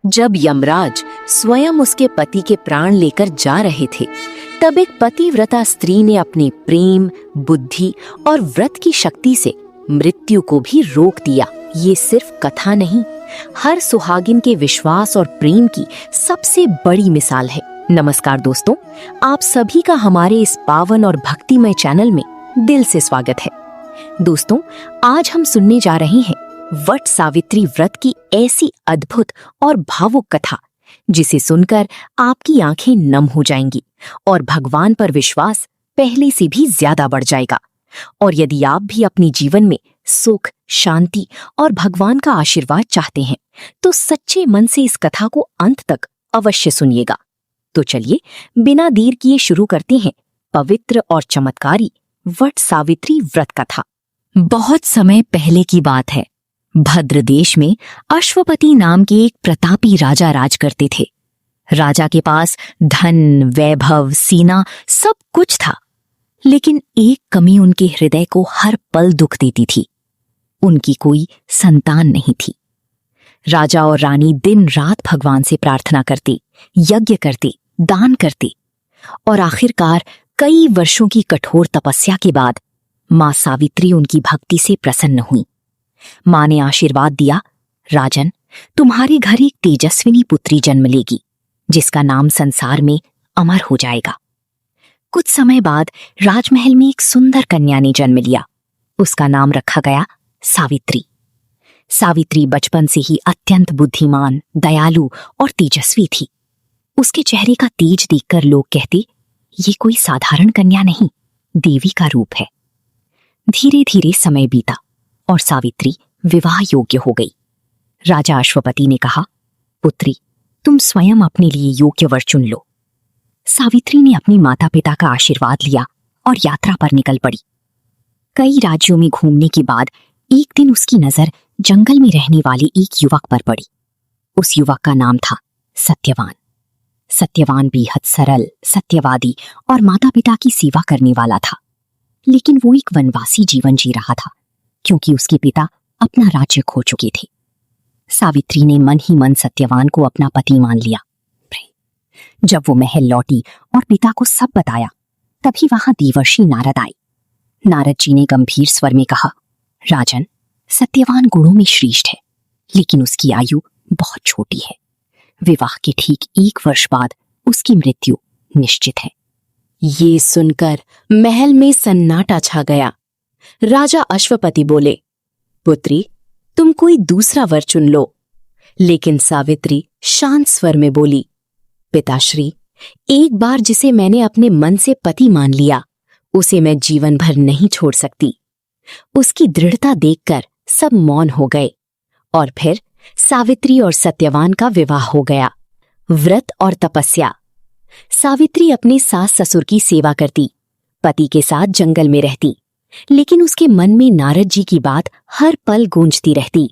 जब यमराज स्वयं उसके पति के प्राण लेकर जा रहे थे, तब एक पतिव्रता स्त्री ने अपने प्रेम, बुद्धि और व्रत की शक्ति से मृत्यु को भी रोक दिया। ये सिर्फ कथा नहीं, हर सुहागिन के विश्वास और प्रेम की सबसे बड़ी मिसाल है। नमस्कार दोस्तों, आप सभी का हमारे इस पावन और भक्तिमय चैनल में दिल से स्वागत है। दोस्तों, आज हम सुनने जा रहे हैं वट सावित्री व्रत की ऐसी अद्भुत और भावुक कथा, जिसे सुनकर आपकी आंखें नम हो जाएंगी और भगवान पर विश्वास पहले से भी ज्यादा बढ़ जाएगा। और यदि आप भी अपने जीवन में सुख, शांति और भगवान का आशीर्वाद चाहते हैं, तो सच्चे मन से इस कथा को अंत तक अवश्य सुनिएगा। तो चलिए बिना देर किए शुरू करते हैं पवित्र और चमत्कारी वट सावित्री व्रत कथा। बहुत समय पहले की बात है। भद्र देश में अश्वपति नाम के एक प्रतापी राजा राज करते थे। राजा के पास धन, वैभव, सेना सब कुछ था, लेकिन एक कमी उनके हृदय को हर पल दुख देती थी। उनकी कोई संतान नहीं थी। राजा और रानी दिन रात भगवान से प्रार्थना करते, यज्ञ करते, दान करते और आखिरकार कई वर्षों की कठोर तपस्या के बाद मां सावित्री उनकी भक्ति से प्रसन्न हुई। मां ने आशीर्वाद दिया, राजन, तुम्हारे घर एक तेजस्विनी पुत्री जन्म लेगी, जिसका नाम संसार में अमर हो जाएगा। कुछ समय बाद राजमहल में एक सुंदर कन्या ने जन्म लिया। उसका नाम रखा गया सावित्री। सावित्री बचपन से ही अत्यंत बुद्धिमान, दयालु और तेजस्वी थी। उसके चेहरे का तेज देखकर लोग कहते, ये कोई साधारण कन्या नहीं, देवी का रूप है। धीरे धीरे समय बीता और सावित्री विवाह योग्य हो गई। राजा अश्वपति ने कहा, पुत्री, तुम स्वयं अपने लिए योग्य वर चुन लो। सावित्री ने अपने माता पिता का आशीर्वाद लिया और यात्रा पर निकल पड़ी। कई राज्यों में घूमने के बाद एक दिन उसकी नजर जंगल में रहने वाले एक युवक पर पड़ी। उस युवक का नाम था सत्यवान। सत्यवान बेहद सरल, सत्यवादी और माता पिता की सेवा करने वाला था, लेकिन वो एक वनवासी जीवन जी रहा था, क्योंकि उसके पिता अपना राज्य खो चुके थे। सावित्री ने मन ही मन सत्यवान को अपना पति मान लिया। जब वो महल लौटी और पिता को सब बताया, तभी वहां देवर्षि नारद आए। नारद जी ने गंभीर स्वर में कहा, राजन, सत्यवान गुणों में श्रेष्ठ है, लेकिन उसकी आयु बहुत छोटी है। विवाह के ठीक 1 वर्ष बाद उसकी मृत्यु निश्चित है। ये सुनकर महल में सन्नाटा छा गया। राजा अश्वपति बोले, पुत्री, तुम कोई दूसरा वर चुन लो। लेकिन सावित्री शांत स्वर में बोली, पिताश्री, एक बार जिसे मैंने अपने मन से पति मान लिया, उसे मैं जीवन भर नहीं छोड़ सकती। उसकी दृढ़ता देखकर सब मौन हो गए और फिर सावित्री और सत्यवान का विवाह हो गया। व्रत और तपस्या। सावित्री अपने सास ससुर की सेवा करती, पति के साथ जंगल में रहती, लेकिन उसके मन में नारद जी की बात हर पल गूंजती रहती।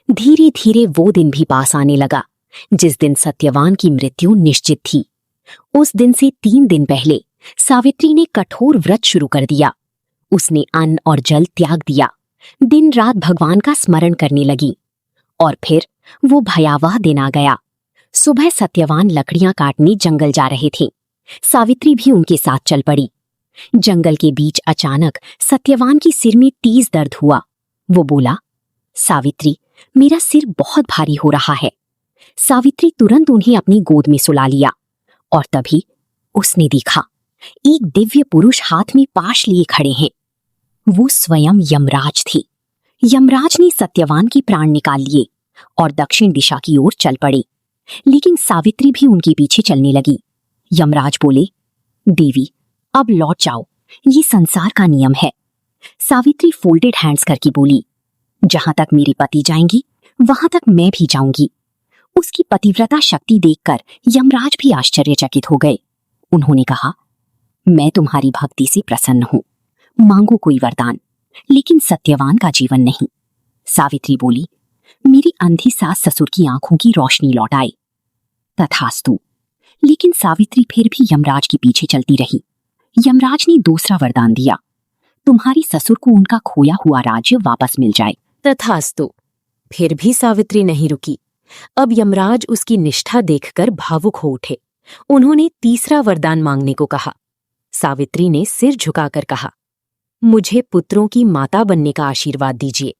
धीरे धीरे वो दिन भी पास आने लगा जिस दिन सत्यवान की मृत्यु निश्चित थी। उस दिन से 3 दिन पहले सावित्री ने कठोर व्रत शुरू कर दिया। उसने अन्न और जल त्याग दिया, दिन रात भगवान का स्मरण करने लगी। और फिर वो भयावह दिन आ गया। सुबह सत्यवान लकड़ियां काटने जंगल जा रहे थे। सावित्री भी उनके साथ चल पड़ी। जंगल के बीच अचानक सत्यवान की सिर में तेज दर्द हुआ। वो बोला, सावित्री, मेरा सिर बहुत भारी हो रहा है। सावित्री तुरंत उन्हें अपनी गोद में सुला लिया और तभी उसने देखा, एक दिव्य पुरुष हाथ में पाश लिए खड़े हैं। वो स्वयं यमराज थे। यमराज ने सत्यवान की प्राण निकाल लिए और दक्षिण दिशा की ओर चल पड़े, लेकिन सावित्री भी उनके पीछे चलने लगी। यमराज बोले, देवी, अब लौट जाओ, ये संसार का नियम है। सावित्री फोल्डेड हैंड्स करके बोली, जहां तक मेरे पति जाएंगी, वहां तक मैं भी जाऊंगी। उसकी पतिव्रता शक्ति देखकर यमराज भी आश्चर्यचकित हो गए। उन्होंने कहा, मैं तुम्हारी भक्ति से प्रसन्न हूं, मांगो कोई वरदान, लेकिन सत्यवान का जीवन नहीं। सावित्री बोली, मेरी अंधी सास ससुर की आंखों की रोशनी लौट आए। तथास्तु। लेकिन सावित्री फिर भी यमराज के पीछे चलती रही। यमराज ने दूसरा वरदान दिया, तुम्हारे ससुर को उनका खोया हुआ राज्य वापस मिल जाए। तथास्तु। फिर भी सावित्री नहीं रुकी। अब यमराज उसकी निष्ठा देखकर भावुक हो उठे। उन्होंने तीसरा वरदान मांगने को कहा। सावित्री ने सिर झुकाकर कहा, मुझे पुत्रों की माता बनने का आशीर्वाद दीजिए।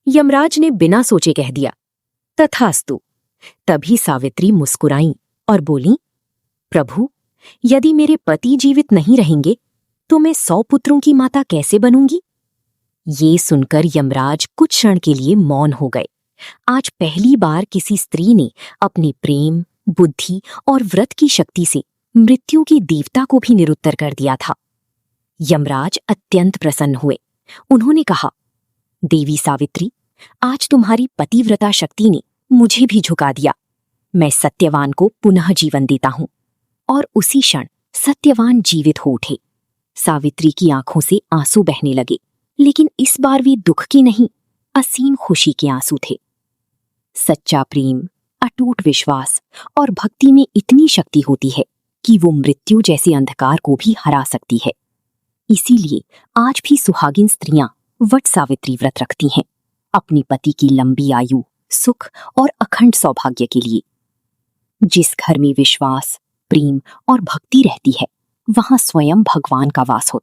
यमराज ने बिना सोचे कह दिया, तथास्तु। तभी सावित्री मुस्कुराईं और बोलीं, प्रभु, यदि मेरे पति जीवित नहीं रहेंगे तो मैं 100 पुत्रों की माता कैसे बनूंगी? ये सुनकर यमराज कुछ क्षण के लिए मौन हो गए। आज पहली बार किसी स्त्री ने अपने प्रेम, बुद्धि और व्रत की शक्ति से मृत्यु की देवता को भी निरुत्तर कर दिया था। यमराज अत्यंत प्रसन्न हुए। उन्होंने कहा, देवी सावित्री, आज तुम्हारी पतिव्रता शक्ति ने मुझे भी झुका दिया। मैं सत्यवान को पुनः जीवन देता हूं। और उसी क्षण सत्यवान जीवित हो उठे। सावित्री की आंखों से आंसू बहने लगे, लेकिन इस बार वे दुख के नहीं, असीम खुशी के आंसू थे। सच्चा प्रेम, अटूट विश्वास और भक्ति में इतनी शक्ति होती है कि वो मृत्यु जैसे अंधकार को भी हरा सकती है। इसीलिए आज भी सुहागिन स्त्रियां वट सावित्री व्रत रखती हैं, अपने पति की लंबी आयु, सुख और अखंड सौभाग्य के लिए। जिस घर में विश्वास, प्रेम और भक्ति रहती है, वहां स्वयं भगवान का वास होता है।